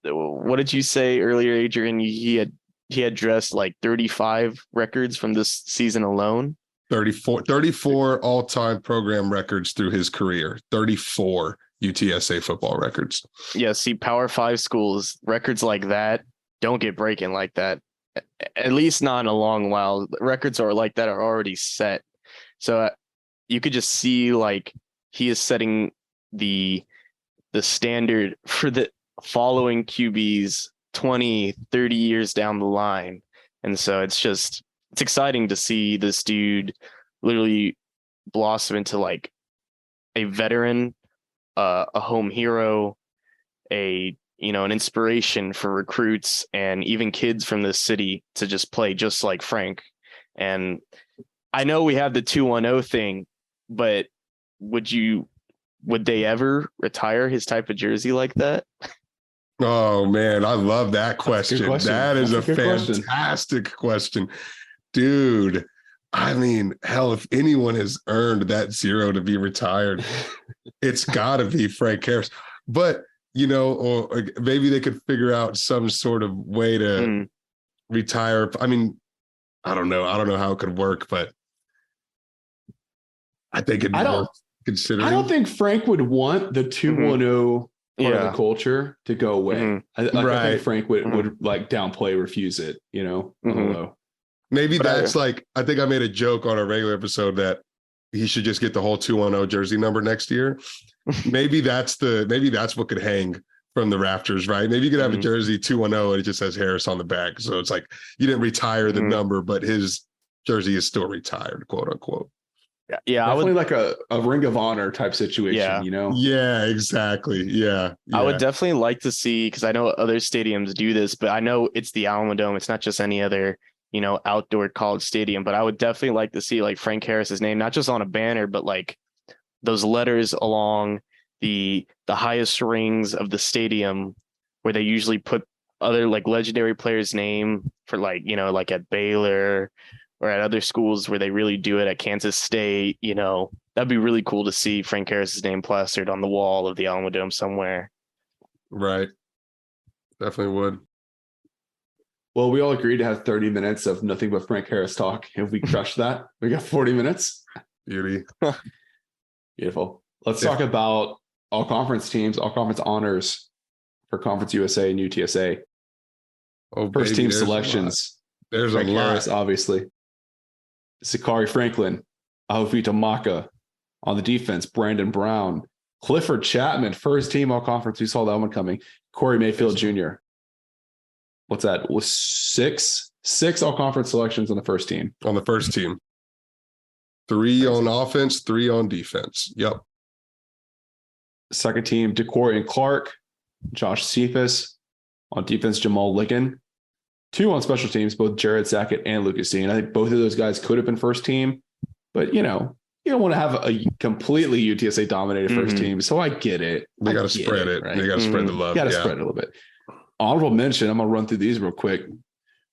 what did you say earlier, Adrian? He had dressed like 35 records from this season alone. 34 all-time program records through his career. 34 UTSA football records. Yeah, see, Power 5 schools, records like that don't get breaking like that. At least not in a long while. Records are like that are already set. So you could just see like he is setting the standard for the following QBs 20, 30 years down the line. And so it's exciting to see this dude literally blossom into like a veteran, a home hero, an inspiration for recruits and even kids from this city to just play just like Frank. And I know we have the 210 thing, but would they ever retire his type of jersey like that? Oh man, I love that question. That is a fantastic question. Dude. I mean, hell, if anyone has earned that 0 to be retired, it's gotta be Frank Harris. But or maybe they could figure out some sort of way to retire. I mean, I don't know how it could work, but I think it'd be worth considering. I don't think Frank would want the 210 part of the culture to go away. I think Frank would like downplay, refuse it, Maybe but I think I made a joke on a regular episode that he should just get the whole 210 jersey number next year. Maybe that's what could hang from the rafters, right? Maybe you could have a jersey 210 and it just says Harris on the back. So it's like you didn't retire the number, but his jersey is still retired, quote unquote. Yeah, definitely like a Ring of Honor type situation, Yeah, exactly. Yeah. I would definitely like to see, because I know other stadiums do this, but I know it's the Alamo Dome. It's not just any other, outdoor college stadium. But I would definitely like to see like Frank Harris's name, not just on a banner, but like those letters along the highest rings of the stadium where they usually put other like legendary players' name for like, like at Baylor or at other schools where they really do it, at Kansas State. That'd be really cool to see Frank Harris's name plastered on the wall of the Alamo Dome somewhere. Right. Definitely would. Well, we all agreed to have 30 minutes of nothing but Frank Harris talk. If we crush that, we got 40 minutes. Beauty. Beautiful. Let's talk about all conference teams, all conference honors for Conference USA and UTSA. Oh, First baby, team there's selections. There's Frank a lot. Harris, obviously. Sakari Franklin, Ahofita Maka. On the defense, Brandon Brown, Clifford Chapman, first team all conference. We saw that one coming. Corey Mayfield Jr. What's that? Was six all conference selections on the first team. On the first team. 3 on offense, 3 on defense. Yep. Second team, DeCorian Clark, Josh Cephas. On defense, Jamal Liggin. 2 on special teams, both Jared Sackett and Lucas Dean. I think both of those guys could have been first team, but you don't want to have a completely UTSA dominated first team. So I get it. They got to spread it. Right? They got to spread the love. Got to spread it a little bit. Honorable mention. I'm going to run through these real quick.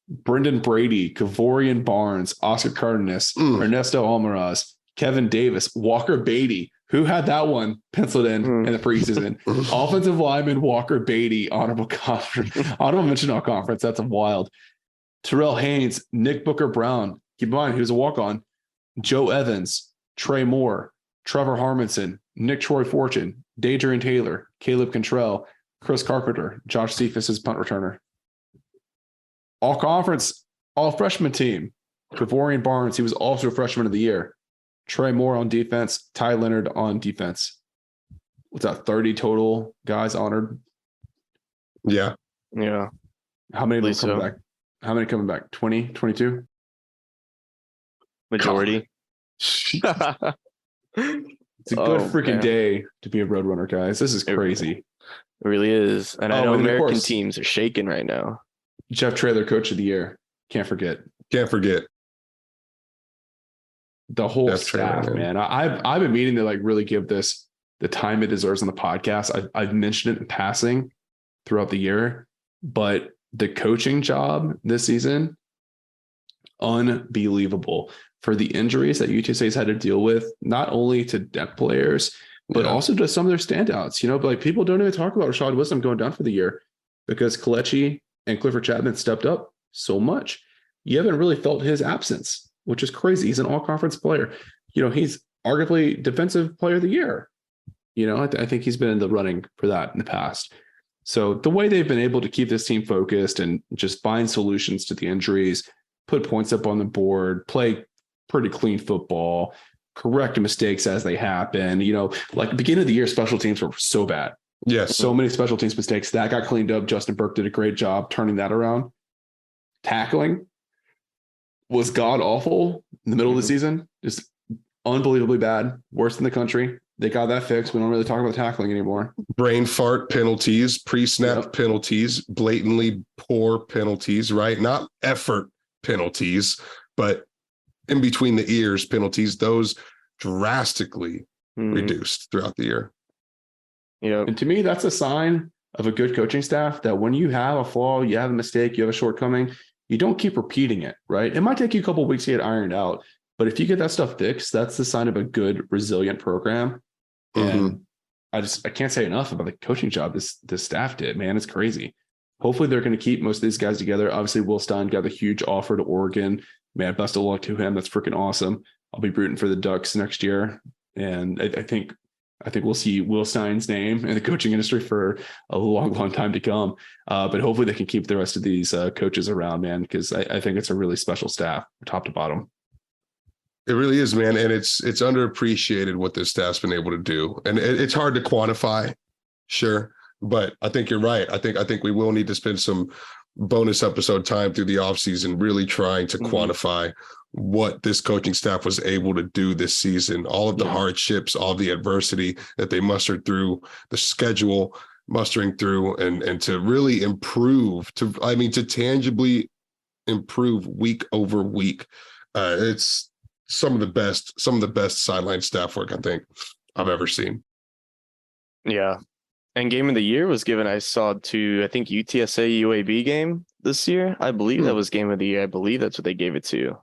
Brendan Brady, Kavorian Barnes, Oscar Cardenas, Ernesto Almaraz, Kevin Davis, Walker Beatty. Who had that one penciled in the preseason? Offensive lineman Walker Beatty, honorable mention all conference. That's wild. Terrell Haynes, Nick Booker Brown. Keep in mind, he was a walk-on. Joe Evans, Trey Moore, Trevor Harmonson, Nick Troy Fortune, Dadrian Taylor, Caleb Cantrell, Chris Carpenter, Josh Cephas' punt returner. All conference, all freshman team. Kavorian Barnes, he was also a freshman of the year. Trey Moore on defense, Ty Leonard on defense. What's that, 30 total guys honored? Yeah. Yeah. How many coming back? How many coming back? 20, 22? Majority. It's a good freaking day to be a Roadrunner, guys. This is crazy. It really is. And I know American teams are shaking right now. Jeff Traylor, coach of the year. Can't forget. The whole Jeff staff, Traylor, man. I've been meaning to like really give this the time it deserves on the podcast. I've mentioned it in passing throughout the year, but the coaching job this season, unbelievable. For the injuries that UTSA's had to deal with, not only to depth players, but also to some of their standouts. But like people don't even talk about Rashad Wisdom going down for the year because Kelechi and Clifford Chapman stepped up so much. You haven't really felt his absence, which is crazy. He's an all-conference player. He's arguably defensive player of the year. I think he's been in the running for that in the past. So the way they've been able to keep this team focused and just find solutions to the injuries, put points up on the board, play pretty clean football, correct mistakes as they happen. Like beginning of the year, special teams were so bad. Yes. So many special teams mistakes that got cleaned up. Justin Burke did a great job turning that around. Tackling was god awful in the middle of the season. Just unbelievably bad. Worst in the country. They got that fixed. We don't really talk about tackling anymore. Brain fart penalties, pre-snap penalties, blatantly poor penalties, right? Not effort penalties, but in between the ears penalties, those drastically reduced throughout the year. And to me, that's a sign of a good coaching staff that when you have a flaw, you have a mistake, you have a shortcoming, you don't keep repeating it, right? It might take you a couple of weeks to get ironed out, but if you get that stuff fixed, that's the sign of a good, resilient program. And I can't say enough about the coaching job this staff did, man. It's crazy. Hopefully they're going to keep most of these guys together. Obviously, Will Stein got a huge offer to Oregon. Man, best of luck to him. That's freaking awesome. I'll be rooting for the Ducks next year. And I think we'll see Will Stein's name in the coaching industry for a long, long time to come. But hopefully they can keep the rest of these coaches around, man, because I think it's a really special staff, top to bottom. It really is, man. And it's underappreciated what this staff's been able to do. And it's hard to quantify, sure. But I think you're right. I think we will need to spend some bonus episode time through the offseason really trying to quantify what this coaching staff was able to do this season, all of the hardships, all of the adversity that they mustered through, the schedule mustering through, and to really improve, to tangibly improve week over week. It's some of the best sideline staff work I think I've ever seen. Yeah. And game of the year was given, I saw, to, I think, UTSA UAB game this year. I believe that was game of the year. I believe that's what they gave it to,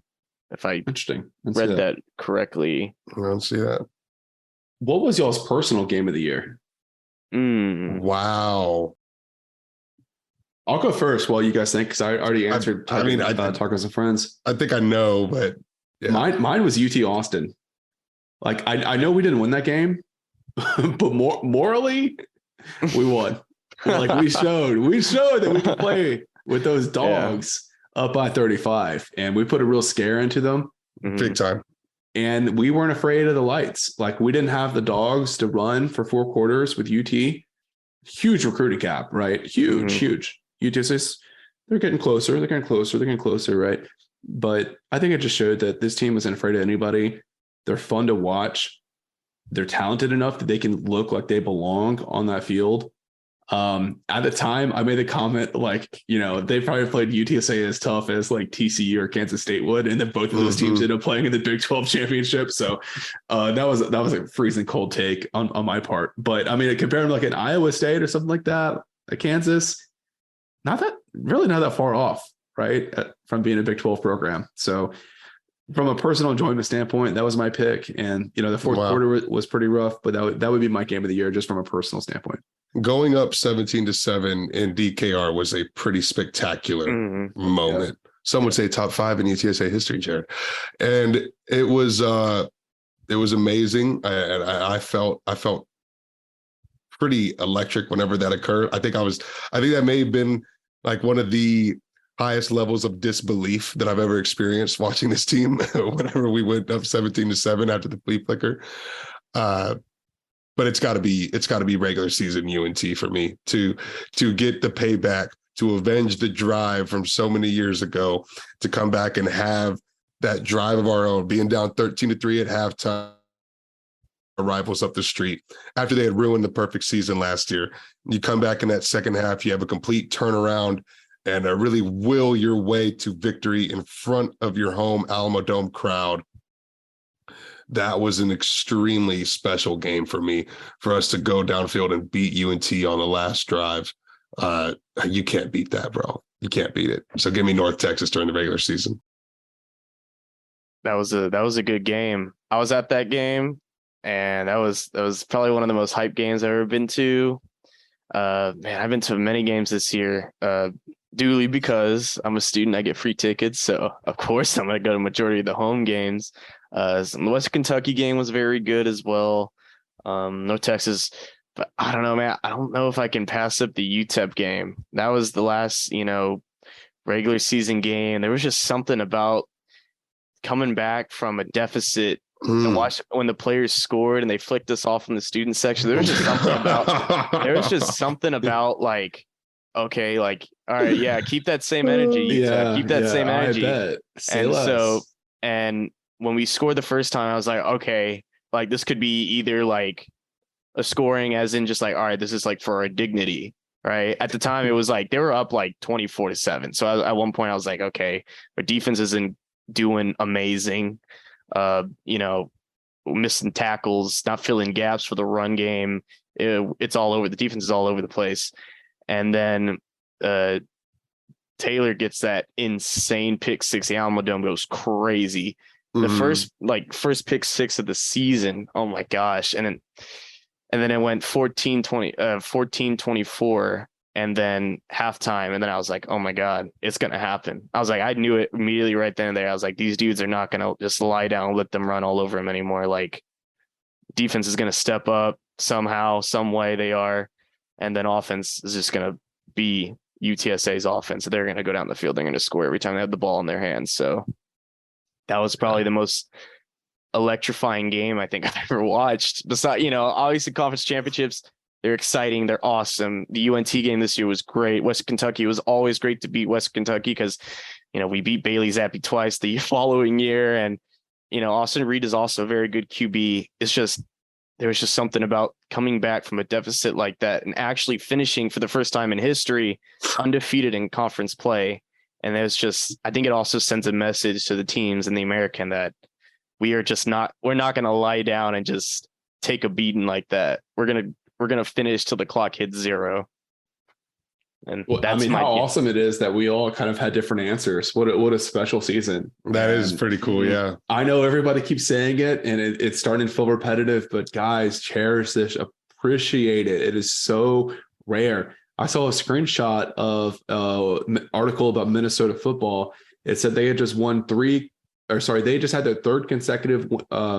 if I Interesting. read that correctly. I don't see that. What was y'all's personal game of the year? Wow. I'll go first while you guys think, because I already answered. Talking with some friends. I think I know, but yeah. Mine was UT Austin. Like I know we didn't win that game, but morally, we won. Like we showed that we could play with those dogs up by 35, and we put a real scare into them. Big time. And we weren't afraid of the lights. Like we didn't have the dogs to run for 4 quarters with UT. Huge recruiting gap, right? Huge. UTSA, they're getting closer, right? But I think it just showed that this team wasn't afraid of anybody. They're fun to watch. They're talented enough that they can look like they belong on that field. At the time, I made the comment, like, they probably played UTSA as tough as like TCU or Kansas State would, and then both of those teams ended up playing in the Big 12 championship. So that was a freezing cold take on my part. But I mean, compare them like an Iowa State or something like that, a Kansas, not that far off, right, from being a Big 12 program. So from a personal enjoyment standpoint, that was my pick. And, the fourth quarter was pretty rough, but that would be my game of the year just from a personal standpoint. Going up 17-7 in DKR was a pretty spectacular moment. Yeah. Some would say top 5 in UTSA history, Jared. And it was amazing. I felt pretty electric whenever that occurred. I think that may have been like one of the highest levels of disbelief that I've ever experienced watching this team whenever we went up 17-7 after the flea flicker. But it's got to be regular season UNT for me to get the payback, to avenge the drive from so many years ago, to come back and have that drive of our own, being down 13-3 at halftime, rivals up the street after they had ruined the perfect season last year. You come back in that second half, you have a complete turnaround and really will your way to victory in front of your home Alamo Dome crowd. That was an extremely special game for me, for us to go downfield and beat UNT on the last drive. You can't beat that, bro. You can't beat it. So give me North Texas during the regular season. That was a good game. I was at that game, and that was probably one of the most hype games I've ever been to. Man, I've been to many games this year. Duly because I'm a student, I get free tickets. So of course I'm going to go to majority of the home games. The West Kentucky game was very good as well. North Texas, but I don't know, man. I don't know if I can pass up the UTEP game. That was the last, regular season game. There was just something about coming back from a deficit and watch when the players scored and they flicked us off in the student section. There was just something about like, okay, like, all right, yeah, keep that same energy. Keep that same energy. And when we scored the first time, I was like, okay, like this could be either like a scoring as in just like, all right, this is like for our dignity, right? At the time, it was like they were up like 24-7. So at one point I was like, okay, our defense isn't doing amazing. Missing tackles, not filling gaps for the run game. It's all over. The defense is all over the place. And then Taylor gets that insane pick six. The Alamo Dome goes crazy. The first pick six of the season. Oh my gosh. And then it went 14-24 and then halftime. And then I was like, oh my God, it's going to happen. I was like, I knew it immediately right then and there. I was like, these dudes are not going to just lie down and let them run all over them anymore. Like defense is going to step up somehow, some way they are. And then offense is just going to be UTSA's offense. They're going to go down the field. They're going to score every time they have the ball in their hands. So that was probably the most electrifying game I think I've ever watched. Besides, obviously conference championships, they're exciting. They're awesome. The UNT game this year was great. West Kentucky, was always great to beat West Kentucky because, we beat Bailey Zappi twice the following year. And, Austin Reed is also a very good QB. It's just, there was just something about coming back from a deficit like that and actually finishing for the first time in history undefeated in conference play And there's just, I think it also sends a message to the teams in the American that we're not going to lie down and just take a beating like that. We're going to finish till the clock hits 0. And that's how awesome it is that we all kind of had different answers. What a special season. That is pretty cool. Yeah. I know everybody keeps saying it and it's starting to feel repetitive, but guys, cherish this, appreciate it. It is so rare. I saw a screenshot of an article about Minnesota football. It said they had just they just had their 3rd consecutive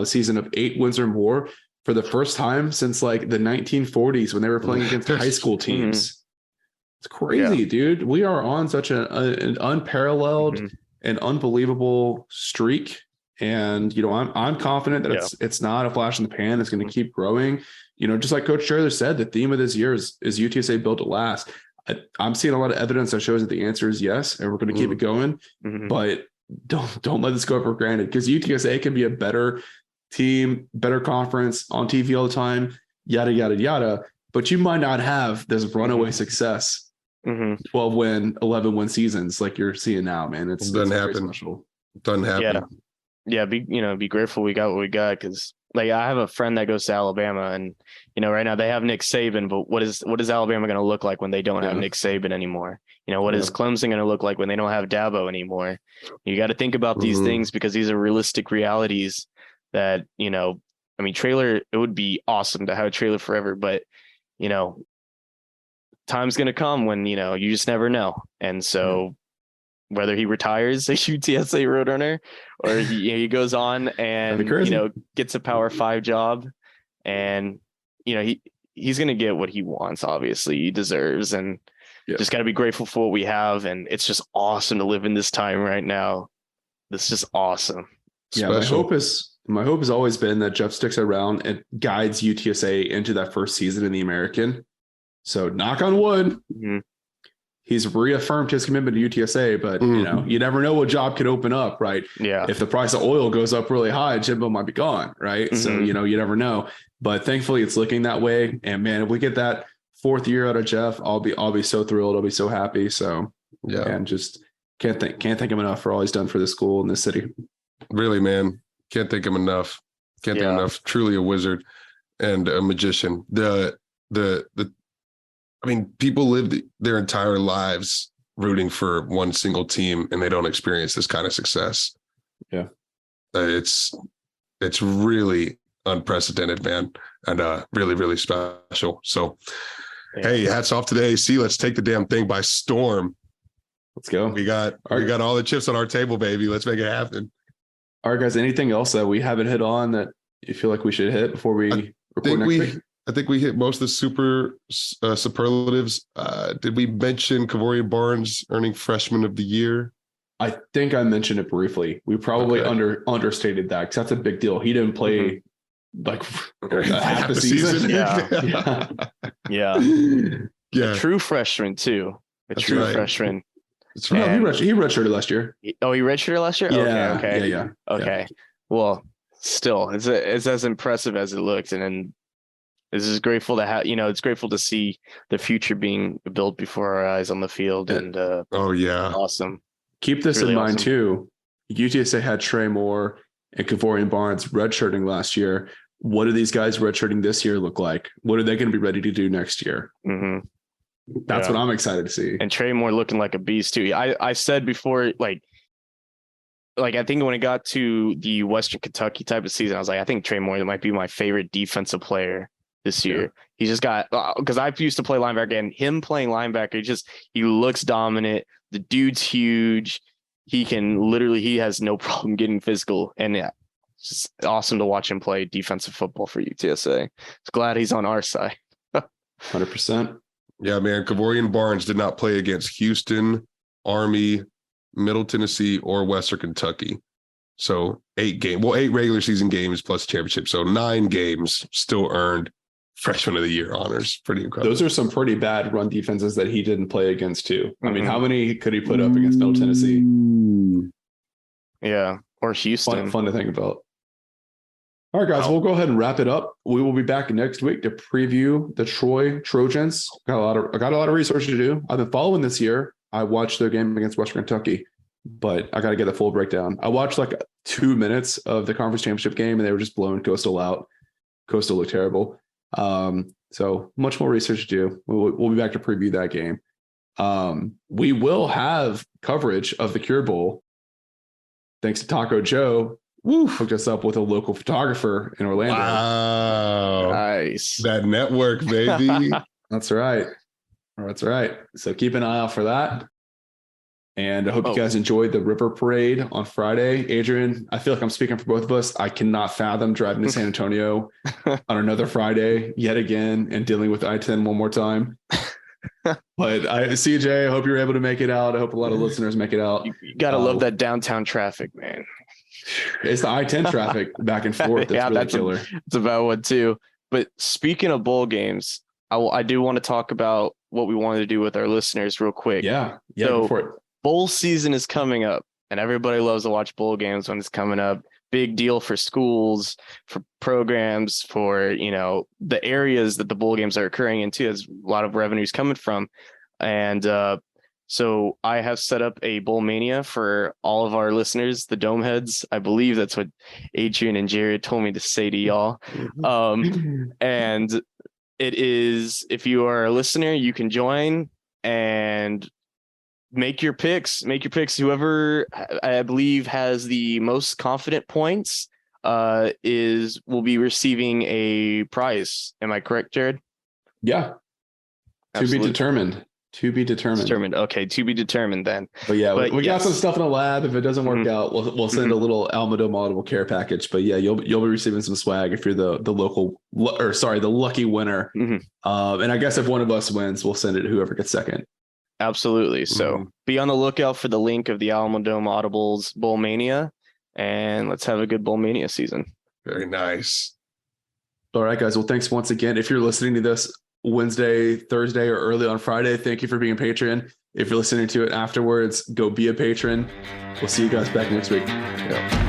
season of 8 wins or more for the first time since like the 1940s when they were playing against high school teams. It's crazy, dude. We are on such an unparalleled and unbelievable streak. And, I'm confident that it's not a flash in the pan. It's going to keep growing. Just like Coach Traylor said, the theme of this year is UTSA built to last. I'm seeing a lot of evidence that shows that the answer is yes, and we're going to keep it going. But don't let this go for granted, because UTSA can be a better team, better conference on TV all the time, yada, yada, yada. But you might not have this runaway success, 12 win, 11 win seasons like you're seeing now, man. It doesn't happen. Doesn't happen. Yeah. Be grateful we got what we got, because like I have a friend that goes to Alabama, and right now they have Nick Saban, but what is Alabama going to look like when they don't have Nick Saban anymore? What is Clemson going to look like when they don't have Dabo anymore? You got to think about these things, because these are realistic realities that, Traylor, it would be awesome to have a Traylor forever, but time's going to come when, you just never know. And so whether he retires a UTSA Roadrunner or he goes on and, gets a Power 5 job, and, he's going to get what he wants. Obviously he deserves, and just got to be grateful for what we have. And it's just awesome to live in this time right now. It's just awesome. Yeah. My hope has always been that Jeff sticks around and guides UTSA into that first season in the American. So knock on wood, he's reaffirmed his commitment to UTSA, but you never know what job could open up, right? Yeah. If the price of oil goes up really high, Jimbo might be gone, right? So, you never know. But thankfully it's looking that way. And man, if we get that 4th year out of Jeff, I'll be so thrilled. I'll be so happy. So and just can't thank him enough for all he's done for the school and the city. Really, man. Can't thank him enough. Can't thank him enough. Truly a wizard and a magician. People live their entire lives rooting for one single team, and they don't experience this kind of success. Yeah. It's really unprecedented, man, and really, really special. So, hey, hats off to the AC. Let's take the damn thing by storm. Let's go. We got all the chips on our table, baby. Let's make it happen. All right, guys, anything else that we haven't hit on that you feel like we should hit before we record next week? I think we hit most of the superlatives. Did we mention Kavorian Barnes earning Freshman of the Year? I think I mentioned it briefly. We probably understated that, because that's a big deal. He didn't play like half the season. Yeah. A true freshman too. Freshman. That's right. No, he redshirted last year. He redshirted last year? Yeah. Okay. Well, still, it's as impressive as it looked. And then this is grateful to have, it's grateful to see the future being built before our eyes on the field. And awesome. Keep this really in mind too. UTSA had Trey Moore and Kavorian Barnes redshirting last year. What do these guys redshirting this year look like? What are they going to be ready to do next year? That's what I'm excited to see. And Trey Moore looking like a beast too. I said before, like I think when it got to the Western Kentucky type of season, I was like, I think Trey Moore might be my favorite defensive player this year. Yeah. He just got, because I used to play linebacker, and him playing linebacker, he looks dominant. The dude's huge. He has no problem getting physical. And it's just awesome to watch him play defensive football for UTSA. It's glad he's on our side. 100%. Yeah, man. Kavorian Barnes did not play against Houston, Army, Middle Tennessee, or Western Kentucky. So 8 regular season games plus championship. So 9 games still earned Freshman of the Year honors. Pretty incredible. Those are some pretty bad run defenses that he didn't play against too. I mean, how many could he put up against Middle Tennessee? Yeah. Or Houston. Fun to think about. All right, guys, we'll go ahead and wrap it up. We will be back next week to preview the Troy Trojans. I got a lot of research to do. I've been following this year. I watched their game against Western Kentucky, but I got to get the full breakdown. I watched like 2 minutes of the conference championship game, and they were just blowing Coastal out. Coastal looked terrible. So much more research to do. We'll be back to preview that game. We will have coverage of the Cure Bowl. Thanks to Taco Joe, hooked us up with a local photographer in Orlando. Wow. Nice. That network, baby. That's right. That's right. So keep an eye out for that. And I hope you guys enjoyed the River Parade on Friday. Adrian, I feel like I'm speaking for both of us. I cannot fathom driving to San Antonio on another Friday yet again and dealing with I-10 one more time. But CJ, I hope you're able to make it out. I hope a lot of listeners make it out. You gotta love that downtown traffic, man. It's the I-10 traffic back and forth. That's really killer. It's about one too. But speaking of bowl games, I do want to talk about what we wanted to do with our listeners real quick. Yeah. So, go for it. Bowl season is coming up, and everybody loves to watch bowl games when it's coming up. Big deal for schools, for programs, for, the areas that the bowl games are occurring into. There's a lot of revenues coming from. And so I have set up a Bowl Mania for all of our listeners, the Dome Heads. I believe that's what Adrian and Jared told me to say to y'all. And it is, if you are a listener, you can join and make your picks. Whoever I believe has the most confident points will be receiving a prize. Am I correct, Jared? Yeah. Absolutely. To be determined. Okay, to be determined then. But we got some stuff in the lab. If it doesn't work out, we'll send a little Alamo Audible care package. But yeah, you'll be receiving some swag if you're the lucky winner. And I guess if one of us wins, we'll send it to whoever gets second. Absolutely. So be on the lookout for the link of the Alamo Dome Audibles Bowl Mania, and let's have a good Bowl Mania season. Very nice. All right, guys. Well, thanks once again. If you're listening to this Wednesday, Thursday, or early on Friday, thank you for being a patron. If you're listening to it afterwards, go be a patron. We'll see you guys back next week. Yeah.